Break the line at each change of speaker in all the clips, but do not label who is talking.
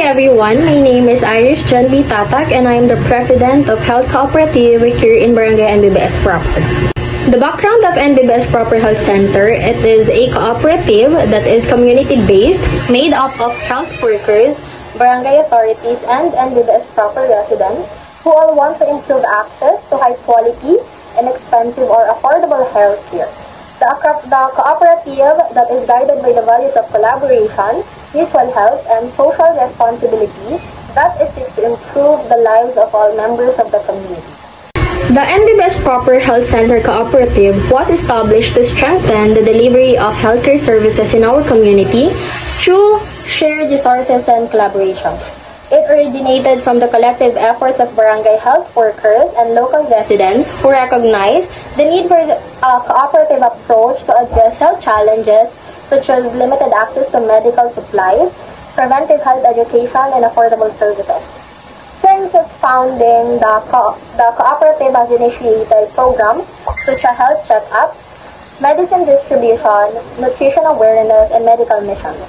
everyone, my name is Iris Janvi Tatak and I am the President of Health Cooperative here in Barangay NBBS Proper. The background of NBBS Proper Health Center, it is a cooperative that is community-based, made up of health workers, barangay authorities, and NBBS Proper residents who all want to improve access to high-quality, inexpensive, or affordable health care. The cooperative that is guided by the values of collaboration, mutual help, and social responsibility that it seeks to improve the lives of all members of the community. The NBBS Proper Health Center Cooperative was established to strengthen the delivery of healthcare services in our community through shared resources and collaboration. It originated from the collective efforts of barangay health workers and local residents who recognized the need for a cooperative approach to address health challenges such as limited access to medical supplies, preventive health education, and affordable services. Since its founding, the cooperative has initiated programs such as health checkups, medicine distribution, nutrition awareness, and medical missions.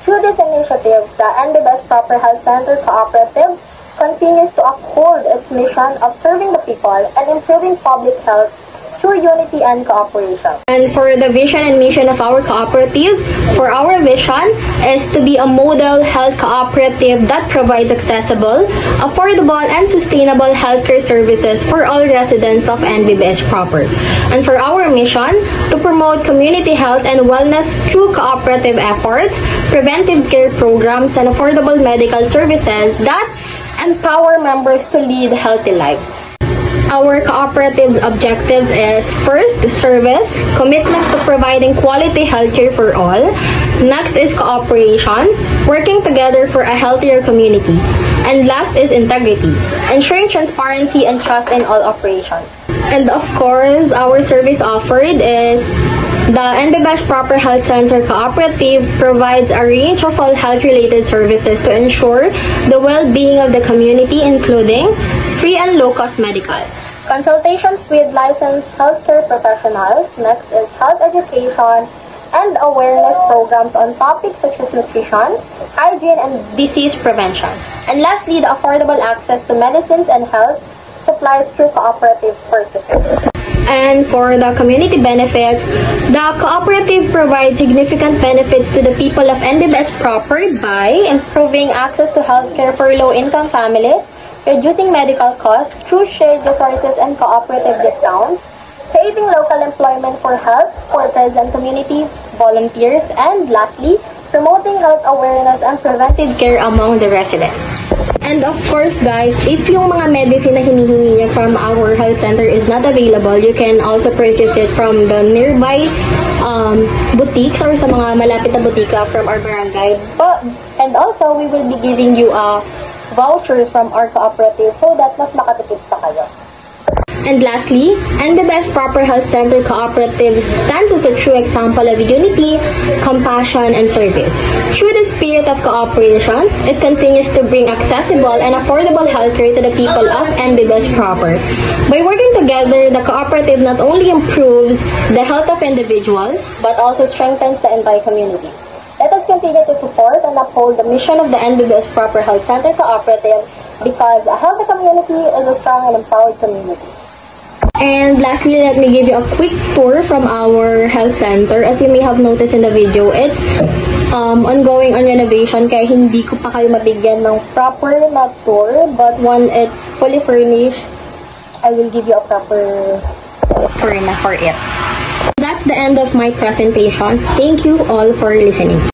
Through these initiatives, the NBBS Proper Health Center Cooperative continues to uphold its mission of serving the people and improving public health through unity and cooperation. And for the vision and mission of our cooperative, for our vision is to be a model health cooperative that provides accessible, affordable, and sustainable healthcare services for all residents of NBBS Proper. And for our mission, to promote community health and wellness through cooperative efforts, preventive care programs, and affordable medical services that empower members to lead healthy lives. Our cooperative's objectives is first, service, commitment to providing quality healthcare for all. Next is cooperation, working together for a healthier community. And last is integrity, ensuring transparency and trust in all operations. And of course, our service offered is the NBBS Proper Health Center Cooperative provides a range of all health-related services to ensure the well-being of the community, including free and low-cost medical consultations with licensed healthcare professionals. Next is health education and awareness programs on topics such as nutrition, hygiene, and disease prevention. And lastly, the affordable access to medicines and health supplies through cooperative purchases. And for the community benefits, the cooperative provides significant benefits to the people of NBBS Proper by improving access to healthcare for low-income families, reducing medical costs through shared resources and cooperative discounts, creating local employment for health workers and community volunteers, and lastly, promoting health awareness and preventive care among the residents. And of course guys, if yung mga medicine na hinihingi nyo from our health center is not available, you can also purchase it from the nearby boutiques or sa mga malapit na butika from our barangay. And also, we will be giving you vouchers from our cooperative so that mas makatipid pa kayo. And lastly, NBBS Proper Health Center Cooperative stands as a true example of unity, compassion, and service. Through the spirit of cooperation, it continues to bring accessible and affordable healthcare to the people of NBBS Proper. By working together, the cooperative not only improves the health of individuals, but also strengthens the entire community. Let us continue to support and uphold the mission of the NBBS Proper Health Center Cooperative because a healthy community is a strong and empowered community. And lastly, let me give you a quick tour from our health center. As you may have noticed in the video, it's ongoing on renovation kaya hindi ko pa kayo mabigyan ng proper na tour. But when it's fully furnished, I will give you a proper tour na for it. That's the end of my presentation. Thank you all for listening.